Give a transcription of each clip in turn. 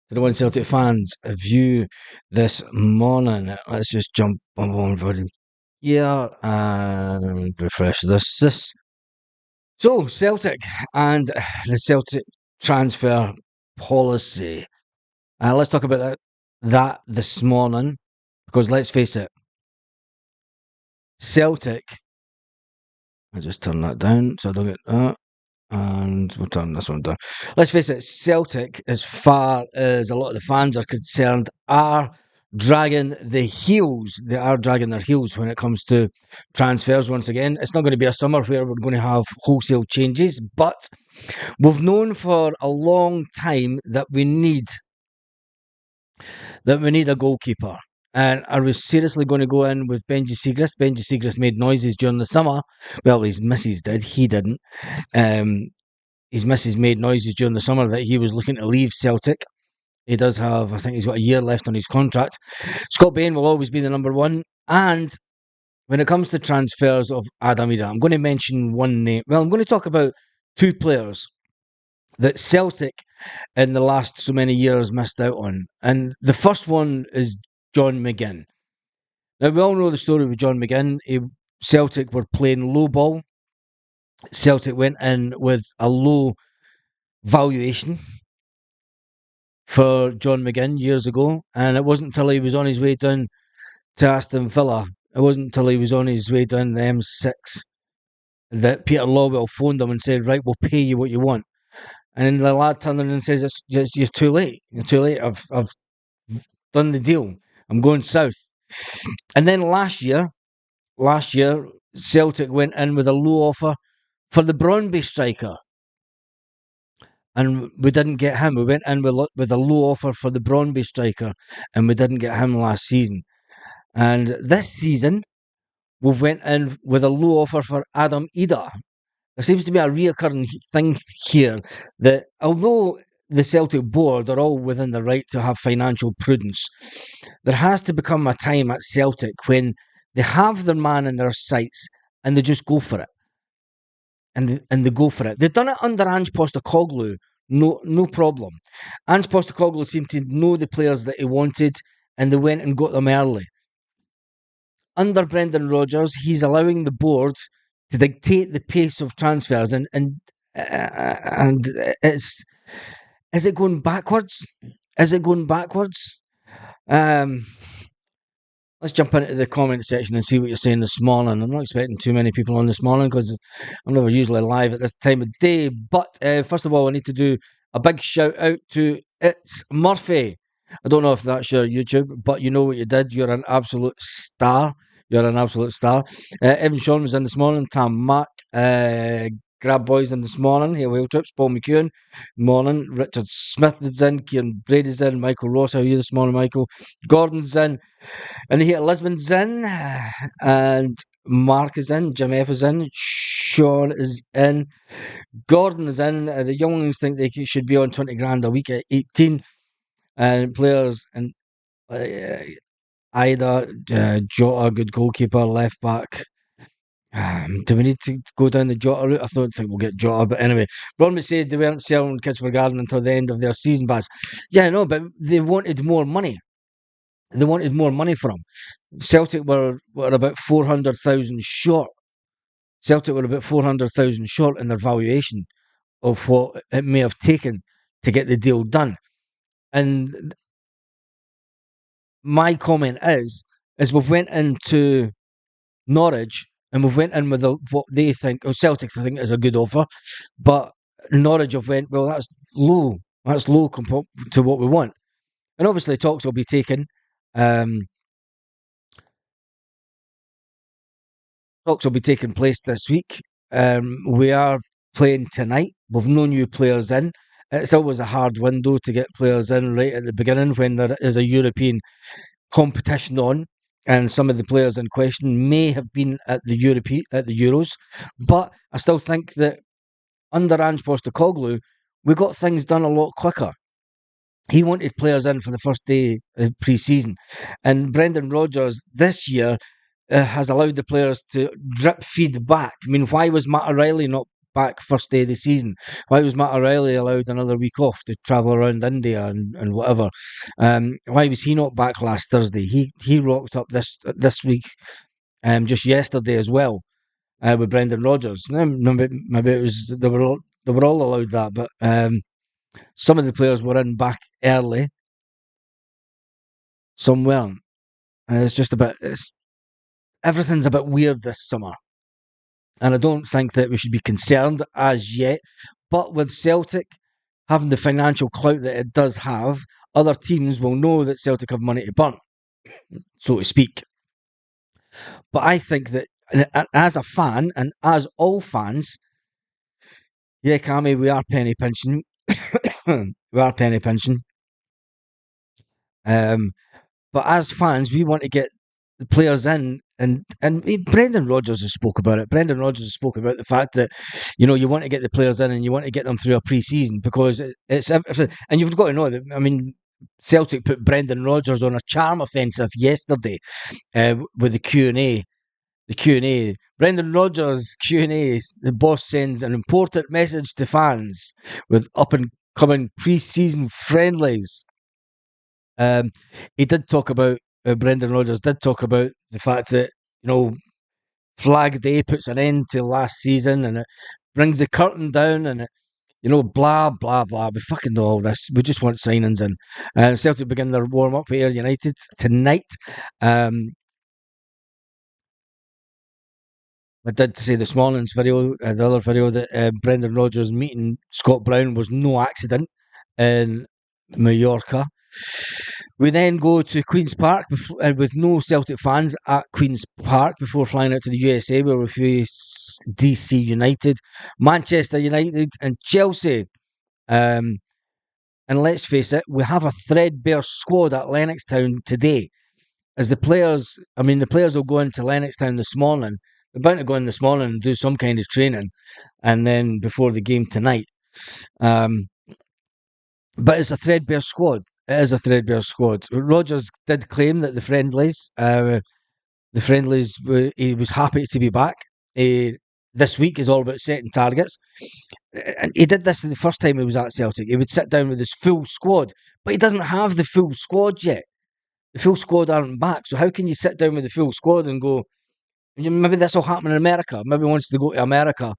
to the One Celtic fans view this morning. Let's just jump on for here and refresh this. So, Celtic and the Celtic transfer policy. Let's talk about that this morning, because let's face it, Celtic. I'll just turn that down so I don't get that. And we'll turn this one down. Let's face it, Celtic, as far as a lot of the fans are concerned, are dragging their heels. They are dragging their heels when it comes to transfers. Once again, it's not going to be a summer where we're going to have wholesale changes, but we've known for a long time that we need a goalkeeper. And are we seriously going to go in with Benji Siegrist? Benji Siegrist made noises during the summer. Well, his missus did. He didn't. His missus made noises during the summer that he was looking to leave Celtic. He does have, I think he's got a year left on his contract. Scott Bain will always be the number one. And when it comes to transfers of Adam Ida, I'm going to mention one name. Well, I'm going to talk about two players that Celtic in the last so many years missed out on. And the first one is John McGinn. Now, we all know the story with John McGinn. Celtic were playing low ball. Celtic went in with a low valuation for John McGinn years ago, and it wasn't until he was on his way down to Aston Villa, it wasn't until he was on his way down the M6 that Peter Lawwell phoned him and said, right, we'll pay you what you want. And then the lad turned around and says, you're too late. You're too late. I've done the deal. I'm going south. And then last year, Celtic went in with a low offer for the Brøndby striker. And we didn't get him. We went in with a low offer for the Brøndby striker, and we didn't get him last season. And this season, we went in with a low offer for Adam Ida. There seems to be a reoccurring thing here that although the Celtic board are all within the right to have financial prudence, there has to become a time at Celtic when they have their man in their sights and they just go for it. And they go for it. They've done it under Ange Postecoglou, no problem. Ange Postecoglou seemed to know the players that he wanted, and they went and got them early. Under Brendan Rodgers, he's allowing the board to dictate the pace of transfers, and is it going backwards? Is it going backwards? Let's jump into the comment section and see what you're saying this morning. I'm not expecting too many people on this morning because I'm never usually live at this time of day. But first of all, I need to do a big shout out to It's Murphy. I don't know if that's your YouTube, but you know what you did. You're an absolute star. Evan Sean was in this morning. Tam Mack, Grab Boys in this morning. Here, Whale Trips. Paul McEwen. Morning. Richard Smith is in. Kieran Brady's in. Michael Ross, how are you this morning, Michael? Gordon's in. And here, Lisbon's in. And Mark is in. Jim F is in. Sean is in. Gordon is in. The younglings think they should be on 20 grand a week at 18. And players and Ida, Jota, good goalkeeper, left back. Do we need to go down the Jota route? I don't think we'll get Jota, but anyway. Bromley said they weren't selling Kitchener Garden until the end of their season pass. Yeah, I know, but they wanted more money. They wanted more money from him. Celtic were about 400,000 short. Celtic were about 400,000 short in their valuation of what it may have taken to get the deal done. And my comment is we've went into Norwich and we've went in with what they think, or Celtic think is a good offer, but Norwich have went, well, that's low. That's low compared to what we want. And obviously talks will be taken. Talks will be taking place this week. We are playing tonight. We've no new players in. It's always a hard window to get players in right at the beginning when there is a European competition on, and some of the players in question may have been at the Euros, but I still think that under Ange Postecoglou, we got things done a lot quicker. He wanted players in for the first day of pre-season, and Brendan Rodgers this year has allowed the players to drip feed back. I mean, why was Matt O'Reilly not back first day of the season? Why was Matt O'Reilly allowed another week off to travel around India and whatever? Why was he not back last Thursday? He rocked up this week, just yesterday as well, with Brendan Rodgers. Maybe it was they were all allowed that, but some of the players were in back early, some weren't, and it's just a bit. Everything's a bit weird this summer. And I don't think that we should be concerned as yet. But with Celtic having the financial clout that it does have, other teams will know that Celtic have money to burn, so to speak. But I think that as a fan, and as all fans, yeah, Cammy, we are penny pinching. We are penny pinching. But as fans, we want to get the players in, and Brendan Rodgers has spoke about it. Brendan Rodgers has spoke about the fact that you want to get the players in and you want to get them through a pre-season because it's and you've got to know that. I mean, Celtic put Brendan Rodgers on a charm offensive yesterday with the Q&A. The Q&A. Brendan Rodgers Q&A. The boss sends an important message to fans with up and coming pre-season friendlies. He did talk about Brendan Rodgers did talk about the fact that Flag Day puts an end to last season and it brings the curtain down and blah blah blah. We fucking know all this. We just want signings in. Celtic begin their warm up here United tonight. I did say this morning's video, the other video, that Brendan Rodgers meeting Scott Brown was no accident in Mallorca. We then go to Queen's Park with no Celtic fans at Queen's Park before flying out to the USA where we face DC United, Manchester United and Chelsea. And let's face it, we have a threadbare squad at Lennoxtown today. As the players will go into Lennoxtown this morning. They're bound to go in this morning and do some kind of training and then before the game tonight. But it's a threadbare squad. It is a threadbare squad. Rodgers did claim that the friendlies, he was happy to be back. This week is all about setting targets. And he did this the first time he was at Celtic. He would sit down with his full squad, but he doesn't have the full squad yet. The full squad aren't back. So how can you sit down with the full squad and go, maybe this will happen in America. Maybe once they go to America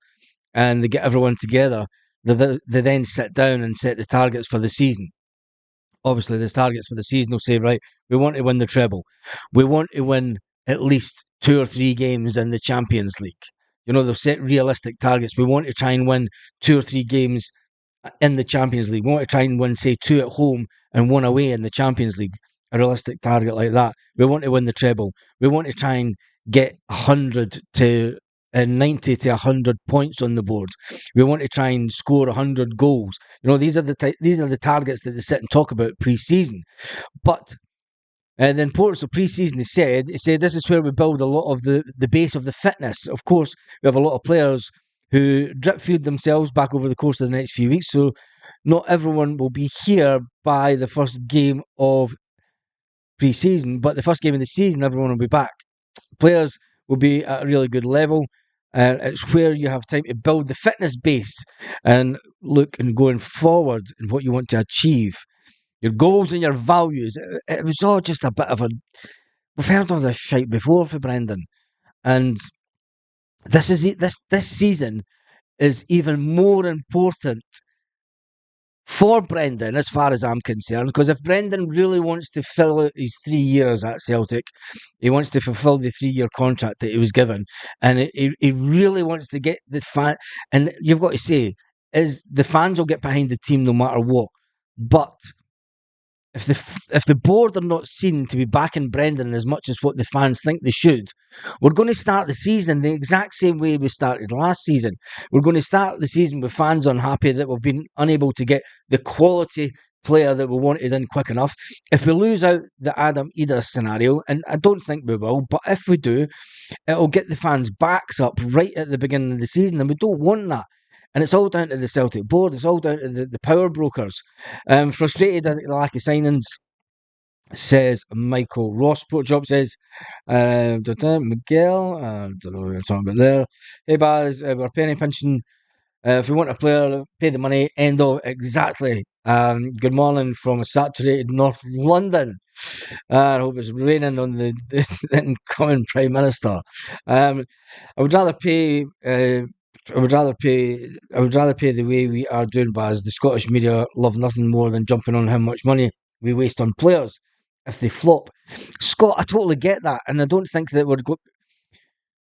and they get everyone together, they then sit down and set the targets for the season. Obviously, the targets for the season will say, right, we want to win the treble. We want to win at least 2 or 3 games in the Champions League. They'll set realistic targets. We want to try and win 2 or 3 games in the Champions League. We want to try and win, say, 2 at home and 1 away in the Champions League. A realistic target like that. We want to win the treble. We want to try and get 100 to 90 to 100 points on the board. We want to try and score 100 goals. These are the targets that they sit and talk about pre-season. But the importance of pre-season, he said this is where we build a lot of the base of the fitness. Of course, we have a lot of players who drip feed themselves back over the course of the next few weeks, so not everyone will be here by the first game of pre-season, but the first game of the season, everyone will be back. Players will be at a really good level. It's where you have time to build the fitness base and look and going forward and what you want to achieve. Your goals and your values. It was all just a bit of a... We've heard all this shite before for Brendan. And this season is even more important for Brendan, as far as I'm concerned, because if Brendan really wants to fill out his 3 years at Celtic, he wants to fulfil the 3-year contract that he was given, and he really wants to get the fan. And you've got to say, is the fans will get behind the team no matter what. But if the board are not seen to be backing Brendan as much as what the fans think they should, we're going to start the season the exact same way we started last season. We're going to start the season with fans unhappy that we've been unable to get the quality player that we wanted in quick enough. If we lose out the Adam Eder scenario, and I don't think we will, but if we do, it'll get the fans' backs up right at the beginning of the season, and we don't want that. And it's all down to the Celtic board. It's all down to the power brokers. Frustrated at the lack of signings, says Michael Ross. Job says, Miguel, I don't know what you're talking about there. Hey, Baz, we're penny pinching If you want a player, pay the money. End of exactly. Good morning from a saturated North London. I hope it's raining on the incoming Prime Minister. Um, I would rather pay. I would rather pay. I would rather pay the way we are doing, Baz. The Scottish media love nothing more than jumping on how much money we waste on players if they flop. Scott, I totally get that, and I don't think that we're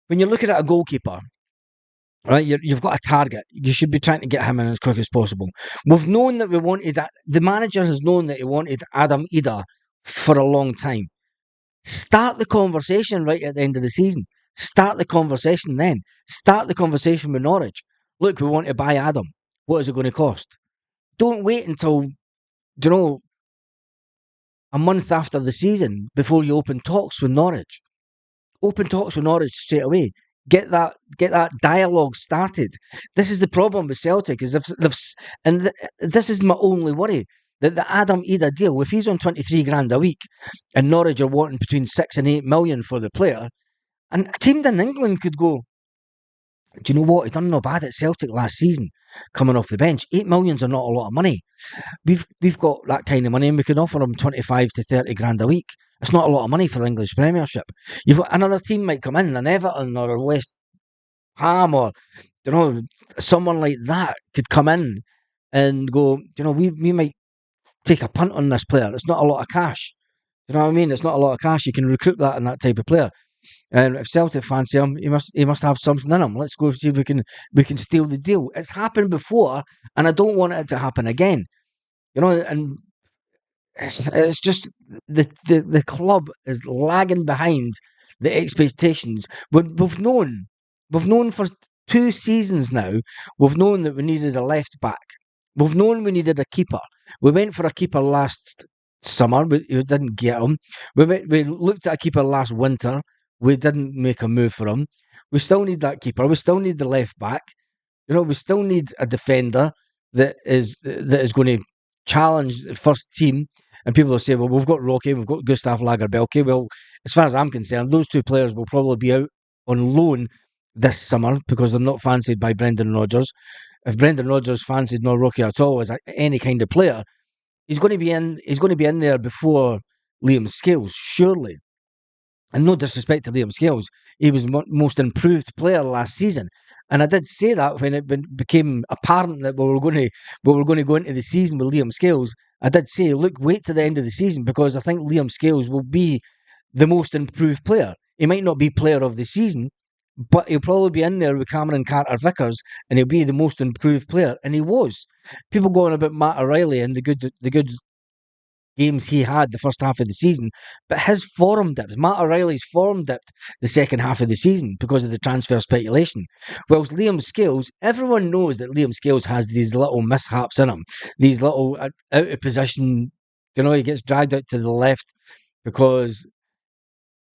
when you're looking at a goalkeeper. Right, you've got a target. You should be trying to get him in as quick as possible. We've known that we wanted that. The manager has known that he wanted Adam Ida for a long time. Start the conversation right at the end of the season. Start the conversation then. Start the conversation with Norwich. Look, we want to buy Adam. What is it going to cost? Don't wait until, a month after the season before you open talks with Norwich. Open talks with Norwich straight away. Get that dialogue started. This is the problem with Celtic is this is my only worry that the Adam Ida deal, if he's on 23 grand a week, and Norwich are wanting between 6 and 8 million for the player, and a team in England could go, do you know what? He done no bad at Celtic last season, coming off the bench. 8 millions are not a lot of money. We've got that kind of money, and we can offer him 25 to 30 grand a week. It's not a lot of money for the English Premiership. You've got another team might come in, an Everton or a West Ham or someone like that could come in and go, we might take a punt on this player. It's not a lot of cash. You know what I mean? It's not a lot of cash. You can recruit that in that type of player. And if Celtic fancy him, he must have something in him. Let's go see if we can steal the deal. It's happened before, and I don't want it to happen again. And it's just the club is lagging behind the expectations. We've known for 2 seasons now. We've known that we needed a left back. We've known we needed a keeper. We went for a keeper last summer, but we didn't get him. We looked at a keeper last winter. We didn't make a move for him. We still need that keeper. We still need the left back. We still need a defender that is going to challenge the first team. And people will say, well, we've got Rocky, we've got Gustav Lagerbielke. Well, as far as I'm concerned, those two players will probably be out on loan this summer because they're not fancied by Brendan Rodgers. If Brendan Rodgers fancied no Rocky at all as any kind of player, he's going to be in. He's going to be in there before Liam Scales, surely. And no disrespect to Liam Scales, he was most improved player last season. And I did say that when it became apparent that we were going to go into the season with Liam Scales. I did say, look, wait to the end of the season because I think Liam Scales will be the most improved player. He might not be player of the season, but he'll probably be in there with Cameron Carter-Vickers, and he'll be the most improved player. And he was. People going about Matt O'Reilly and the good games he had the first half of the season, but his form dipped. Matt O'Reilly's form dipped the second half of the season because of the transfer speculation. Whilst Liam Scales, everyone knows that Liam Scales has these little mishaps in him, these little out of position. He gets dragged out to the left because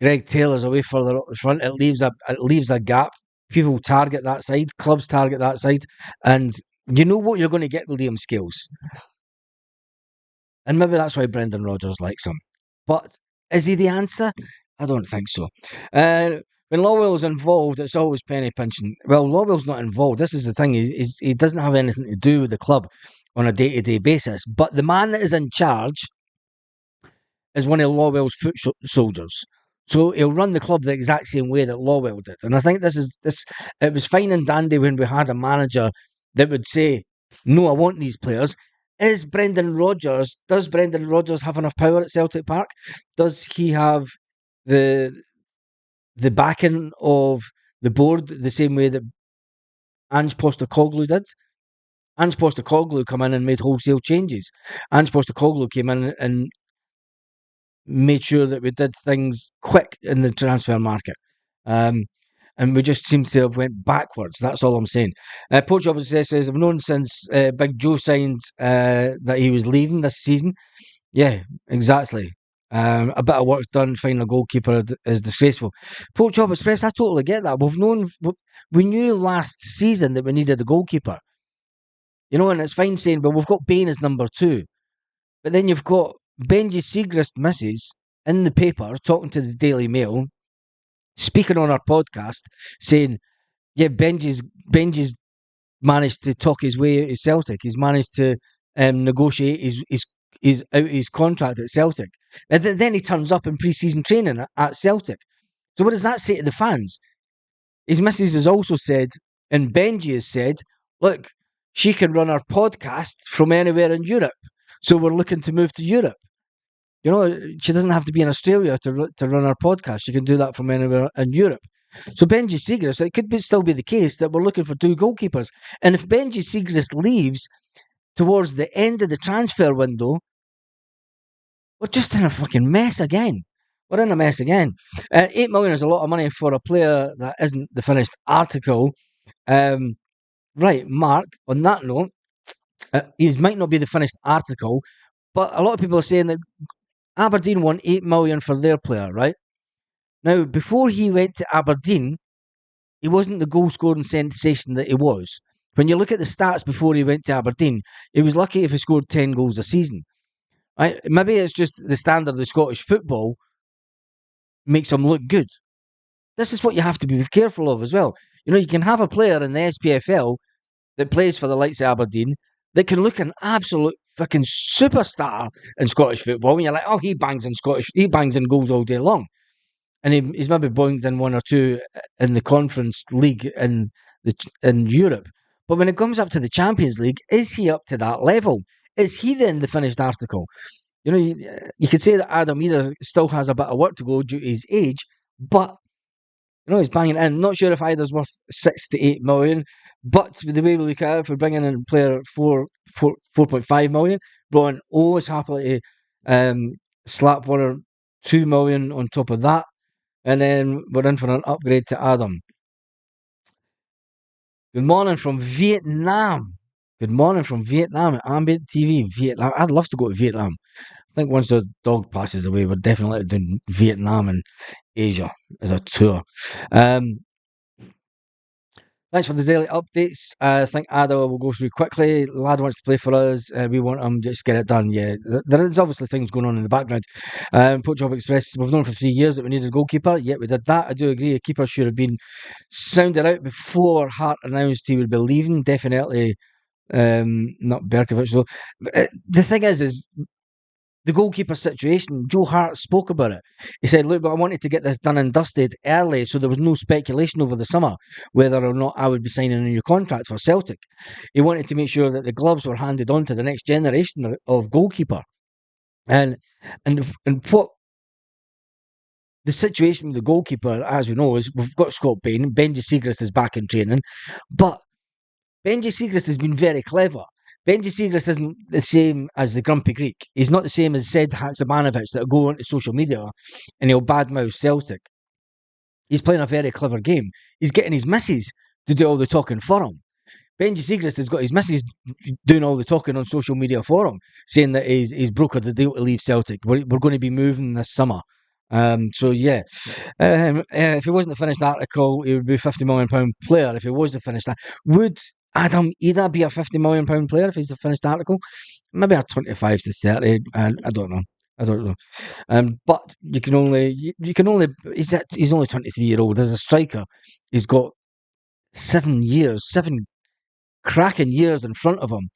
Greg Taylor's away further up the front. It leaves a gap. People target that side, clubs target that side, and you know what you're going to get with Liam Scales. And maybe that's why Brendan Rodgers likes him. But is he the answer? I don't think so. When Lawwell's involved, it's always penny pinching. Well, Lawwell's not involved. This is the thing. He doesn't have anything to do with the club on a day-to-day basis. But the man that is in charge is one of Lawwell's foot soldiers. So he'll run the club the exact same way that Lawwell did. And I think this. It was fine and dandy when we had a manager that would say, no, I want these players. Does Brendan Rodgers have enough power at Celtic Park? Does he have the backing of the board the same way that Ange Postecoglou did? Ange Postecoglou come in and made wholesale changes. Ange Postecoglou came in and made sure that we did things quick in the transfer market. And we just seem to have went backwards. That's all I'm saying. Portugal says, I've known since Big Joe signed that he was leaving this season. Yeah, exactly. A bit of work done, finding a goalkeeper is disgraceful. Portugal Express, I totally get that. We knew last season that we needed a goalkeeper. And it's fine saying, well, we've got Bain as number 2. But then you've got Benji Siegrist misses in the paper talking to the Daily Mail, speaking on our podcast, saying, yeah, Benji's managed to talk his way out of Celtic. He's managed to negotiate his out of his contract at Celtic. And then he turns up in pre-season training at Celtic. So what does that say to the fans? His missus has also said, and Benji has said, look, she can run our podcast from anywhere in Europe. So we're looking to move to Europe. You know, she doesn't have to be in Australia to run our podcast. She can do that from anywhere in Europe. So Benji Siegrist, it could still be the case that we're looking for 2 goalkeepers. And if Benji Siegrist leaves towards the end of the transfer window, we're just in a fucking mess again. We're in a mess again. 8 million is a lot of money for a player that isn't the finished article. Right, Mark, on that note, he might not be the finished article, but a lot of people are saying that Aberdeen won 8 million for their player, right? Now, before he went to Aberdeen, he wasn't the goal scoring sensation that he was. When you look at the stats before he went to Aberdeen, he was lucky if he scored 10 goals a season. Right? Maybe it's just the standard of Scottish football makes him look good. This is what you have to be careful of as well. You know, you can have a player in the SPFL that plays for the likes of Aberdeen that can look an absolute fucking superstar in Scottish football. And you're like, oh, he bangs in goals all day long. And he's maybe boinged in 1 or 2 in the Conference League in Europe. But when it comes up to the Champions League, is he up to that level? Is he then the finished article? You know, you could say that Adam Eder still has a bit of work to go due to his age, but you know, he's banging in. Not sure if either's worth 6 to 8 million, but the way we look at it, if we're bringing in a player at 4.5 million, Brian always happily slap 1 or 2 million on top of that, and then we're in for an upgrade to Adam. Good morning from Vietnam. Good morning from Vietnam at Ambient TV, Vietnam. I'd love to go to Vietnam. I think once the dog passes away, we're definitely doing Vietnam and Asia as a tour. Thanks for the daily updates. I think Ada will go through quickly. Lad wants to play for us. We want him to just get it done. Yeah, there is obviously things going on in the background. Port Job Express, we've known for 3 years that we needed a goalkeeper. Yet we did that. I do agree. A keeper should have been sounded out before Hart announced he would be leaving. Definitely not Berkovic. So the thing is the goalkeeper situation, Joe Hart spoke about it. He said, look, but I wanted to get this done and dusted early so there was no speculation over the summer whether or not I would be signing a new contract for Celtic. He wanted to make sure that the gloves were handed on to the next generation of goalkeeper. And what the situation with the goalkeeper, as we know, is we've got Scott Bain, Benji Siegrist is back in training, but Benji Siegrist has been very clever. Benji Siegrist isn't the same as the Grumpy Greek. He's not the same as Zed Haksabanovic that'll go onto social media and he'll badmouth Celtic. He's playing a very clever game. He's getting his missus to do all the talking for him. Benji Siegrist has got his missus doing all the talking on social media for him, saying that he's brokered the deal to leave Celtic. We're going to be moving this summer. So yeah, if he wasn't a finished article, he would be a £50 million player. If he was a finished would Adam Eder be a £50 million player if he's a finished article? Maybe a 25 to 30. I don't know. But you can only he's only 23-year-old. As a striker, he's got 7 cracking years in front of him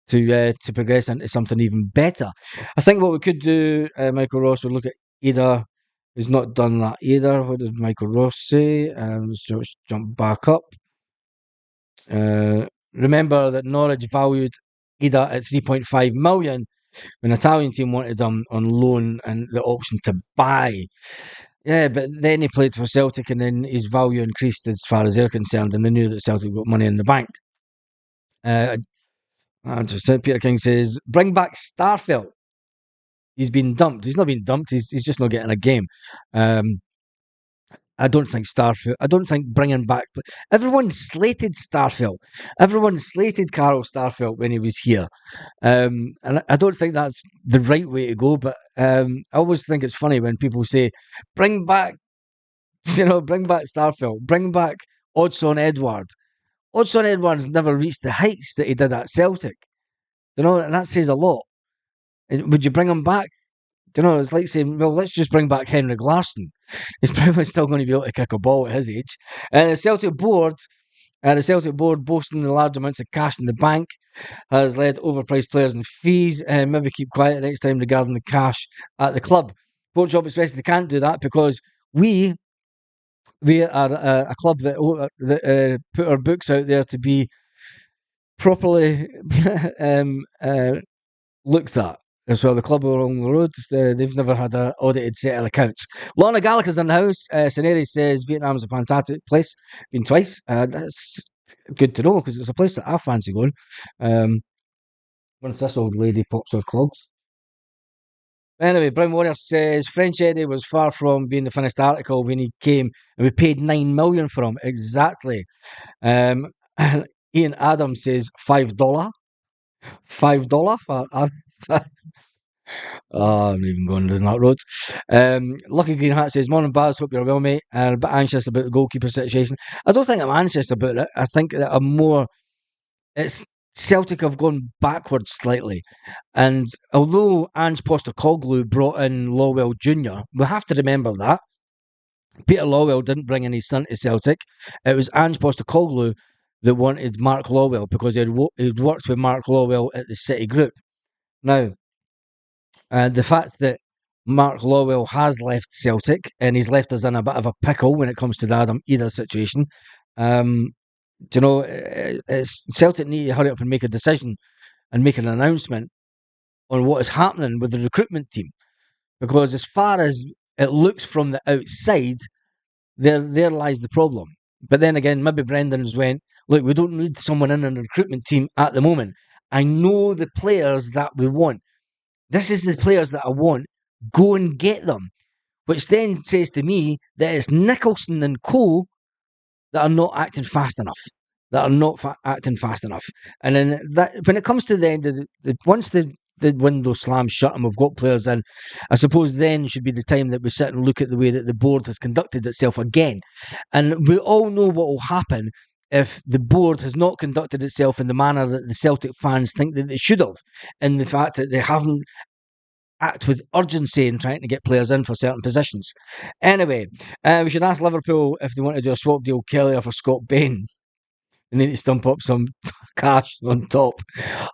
to progress into something even better. I think what we could do, Michael Ross, would look at Eder. He's not done that either. What did Michael Ross say? Let's just jump back up. Remember that Norwich valued Eder at 3.5 million when the Italian team wanted him on loan and the option to buy. Yeah, but then he played for Celtic and then his value increased as far as they're concerned, and they knew that Celtic got money in the bank. Peter King says, bring back Starfelt. He's been dumped. He's not been dumped. He's just not getting a game. I don't think bringing back. Everyone slated Starfelt. Everyone slated Carl Starfelt when he was here. And I don't think that's the right way to go. But I always think it's funny when people say, bring back Starfelt, bring back Odsonne Edouard. Odsonne Edouard's never reached the heights that he did at Celtic. And that says a lot. And would you bring him back? It's like saying, well, let's just bring back Henrik Larsson. He's probably still going to be able to kick a ball at his age. The Celtic board The Celtic board boasting the large amounts of cash in the bank has led overpriced players and fees. Maybe keep quiet next time regarding the cash at the club. Port Job Express, they can't do that because we are a club that put our books out there to be properly looked at. As well, the club are on the road. They've never had an audited set of accounts. Lorna Gallagher's in the house. Scenario says Vietnam's a fantastic place. Been twice. That's good to know because it's a place that I fancy going. Once this old lady pops her clogs. Anyway, Brown Warrior says French Eddie was far from being the finished article when he came, and we paid $9 million for him. Exactly. Ian Adams says $5. $5 for. Oh, I'm not even going down that road. Lucky Green Hat says, Morning Baz, hope you're well, mate. A bit anxious about the goalkeeper situation. I don't think I'm anxious about it. I think that I'm more. It's Celtic have gone backwards slightly. And although Ange Postecoglou brought in Lawwell Jr., we have to remember that. Peter Lawwell didn't bring in his son to Celtic. It was Ange Postecoglou that wanted Mark Lawwell because he'd worked with Mark Lawwell at the City Group. Now, the fact that Mark Lawwell has left Celtic and he's left us in a bit of a pickle when it comes to the Adam Eder situation. Celtic need to hurry up and make a decision and make an announcement on what is happening with the recruitment team. Because as far as it looks from the outside, there lies the problem. But then again, maybe Brendan's went, look, we don't need someone in the recruitment team at the moment. I know the players that we want. This is the players that I want. Go and get them. Which then says to me that it's Nicholson and co that are not acting fast enough. Acting fast enough. And then when it comes to the end of once the window slams shut and we've got players in, I suppose then should be the time that we sit and look at the way that the board has conducted itself again. And we all know what will happen if the board has not conducted itself in the manner that the Celtic fans think that they should have, and the fact that they haven't acted with urgency in trying to get players in for certain positions. Anyway, we should ask Liverpool if they want to do a swap deal, Kelly or for Scott Bain. They need to stump up some cash on top.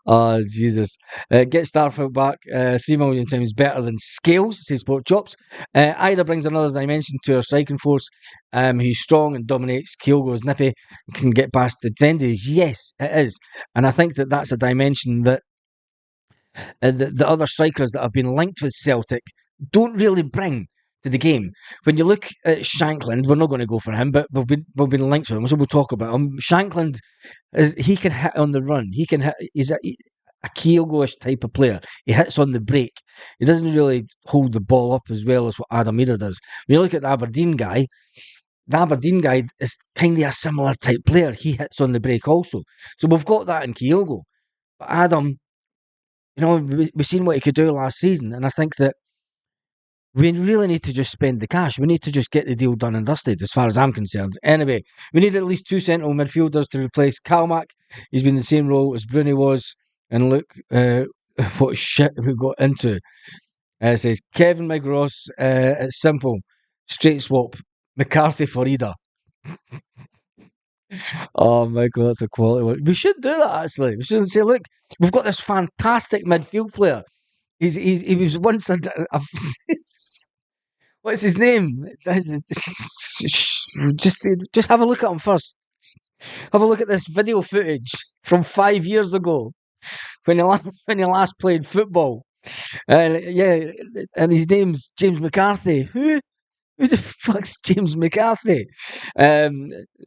Oh, Jesus. Get Starfield back 3 million times better than Scales, says Sport Chops. Ida brings another dimension to our striking force. He's strong and dominates. Kyogo is nippy, can get past the defenders. Yes, it is. And I think that that's a dimension that the other strikers that have been linked with Celtic don't really bring to the game. When you look at Shankland, we're not going to go for him, but we've been linked with him, so we'll talk about him. Shankland, he can hit on the run. He can hit. He's a Kyogo-ish type of player. He hits on the break. He doesn't really hold the ball up as well as what Adam Eder does. When you look at the Aberdeen guy is kind of a similar type player. He hits on the break also. So we've got that in Kyogo. But Adam, we've seen what he could do last season, and I think that we really need to just spend the cash. We need to just get the deal done and dusted, as far as I'm concerned. Anyway, we need at least 2 central midfielders to replace Kalmak. He's been in the same role as Bruni was. And look what shit we got into. It says, Kevin McGross, it's simple. Straight swap. McCarthy for Ida. Oh, Michael, that's a quality one. We should do that, actually. We should say, look, we've got this fantastic midfield player. He was once what's his name? Just have a look at him first. Have a look at this video footage from 5 years ago when he last played football. And his name's James McCarthy. Who the fuck's James McCarthy?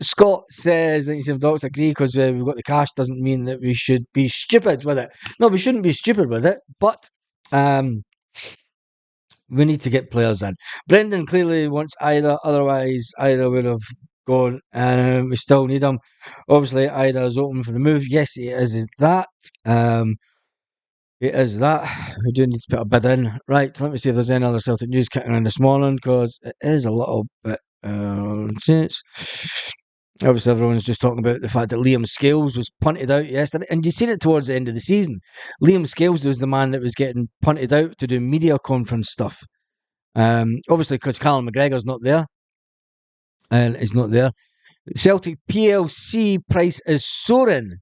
Scott says that some docs agree because we've got the cash doesn't mean that we should be stupid with it. No, we shouldn't be stupid with it, but we need to get players in. Brendan clearly wants Ida, otherwise Ida would have gone, and we still need him. Obviously, Ida is open for the move. Yes, he is that. It is that. We do need to put a bid in. Right, let me see if there's any other Celtic news kicking in this morning, because it is a little bit since. Obviously, everyone's just talking about the fact that Liam Scales was punted out yesterday, and you seen it towards the end of the season. Liam Scales was the man that was getting punted out to do media conference stuff. Obviously, because Callum McGregor's not there, and he's not there. Celtic PLC price is soaring.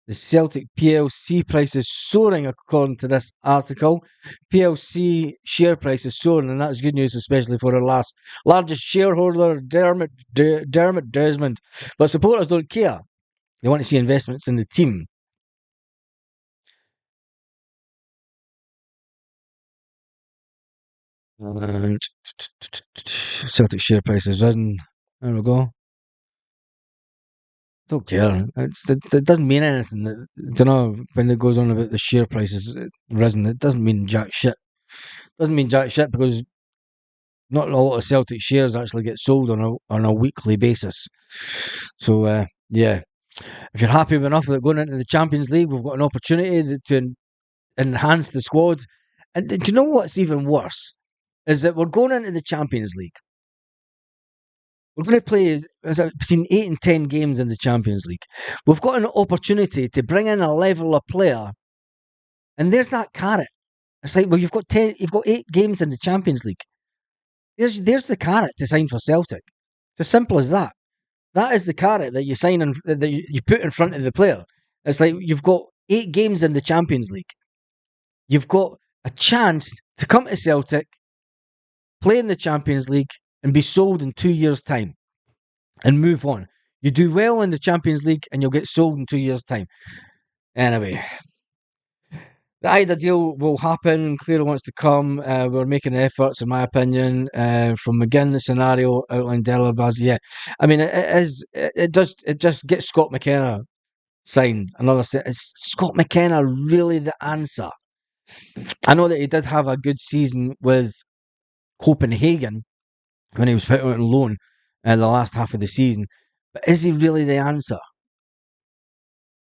The Celtic PLC price is soaring, according to this article. PLC share price is soaring, and that's good news, especially for our largest shareholder, Dermot Desmond. But supporters don't care. They want to see investments in the team. And Celtic share price has risen. There we go. Don't care. It doesn't mean anything. You know, when it goes on about the share prices risen, it doesn't mean jack shit. Doesn't mean jack shit because not a lot of Celtic shares actually get sold on a weekly basis. So yeah, if you're happy enough with it going into the Champions League, we've got an opportunity to enhance the squad. And do you know what's even worse? Is that we're going into the Champions League. We're going to play between 8 and 10 games in the Champions League. We've got an opportunity to bring in a level of player, and there's that carrot. It's like, well, you've got 8 games in the Champions League. There's the carrot to sign for Celtic. It's as simple as that. That is the carrot that you sign and that you put in front of the player. It's like you've got 8 games in the Champions League. You've got a chance to come to Celtic, play in the Champions League, and be sold in 2 years' time and move on. You do well in the Champions League and you'll get sold in 2 years' time. Anyway, the Ida deal will happen. Clearly wants to come. We're making efforts, in my opinion. From McGinn, the scenario outlined Delabaz. Yeah, I mean, it just gets Scott McKenna signed. Is Scott McKenna really the answer? I know that he did have a good season with Copenhagen when he was put out on loan in the last half of the season. But is he really the answer?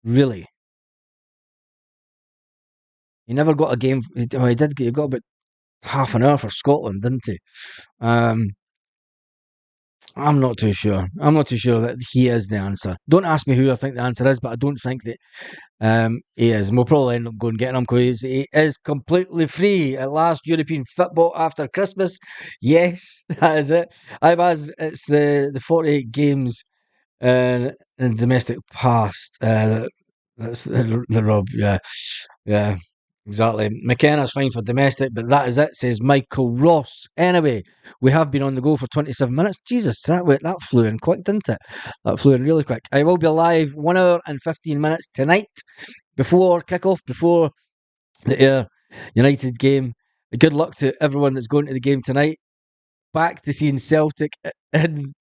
Really? He never got a game. He did. He got about half an hour for Scotland, didn't he? I'm not too sure. I'm not too sure that he is the answer. Don't ask me who I think the answer is, but I don't think that he is. And we'll probably end up going getting him because he is completely free at last. European football after Christmas. Yes, that is it. It's the 48 games in domestic past. That's the rub. Yeah. Exactly. McKenna's fine for domestic, but that is it, says Michael Ross. Anyway, we have been on the go for 27 minutes. Jesus, that flew in quick, didn't it? That flew in really quick. I will be live 1 hour and 15 minutes tonight before kickoff, before the Ayr United game. Good luck to everyone that's going to the game tonight. Back to seeing Celtic in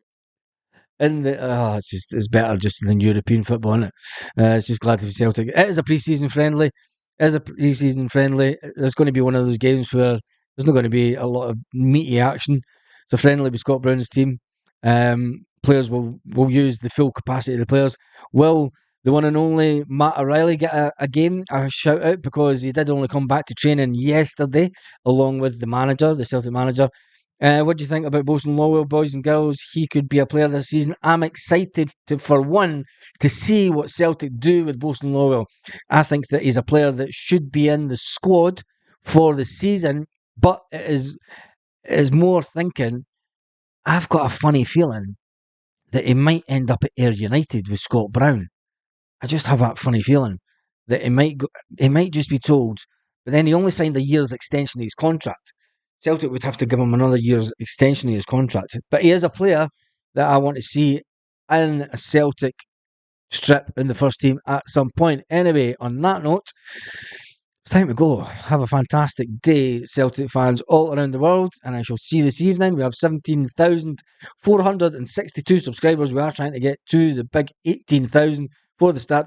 the it's better just than European football, isn't it? It's just glad to be Celtic. It is a pre-season friendly. There's going to be one of those games where there's not going to be a lot of meaty action. It's a friendly with Scott Brown's team. Players will use the full capacity of the players. Will the one and only Matt O'Reilly get a game, a shout out, because he did only come back to training yesterday along with the Celtic manager. What do you think about Bosun Lowell, boys and girls? He could be a player this season. I'm excited to see what Celtic do with Bosun Lowell. I think that he's a player that should be in the squad for the season, but it is more thinking. I've got a funny feeling that he might end up at Ayr United with Scott Brown. I just have that funny feeling that he might just be told, but then he only signed a year's extension of his contract. Celtic would have to give him another year's extension of his contract. But he is a player that I want to see in a Celtic strip in the first team at some point. Anyway, on that note, it's time to go. Have a fantastic day, Celtic fans all around the world. And I shall see you this evening. We have 17,462 subscribers. We are trying to get to the big 18,000 for the start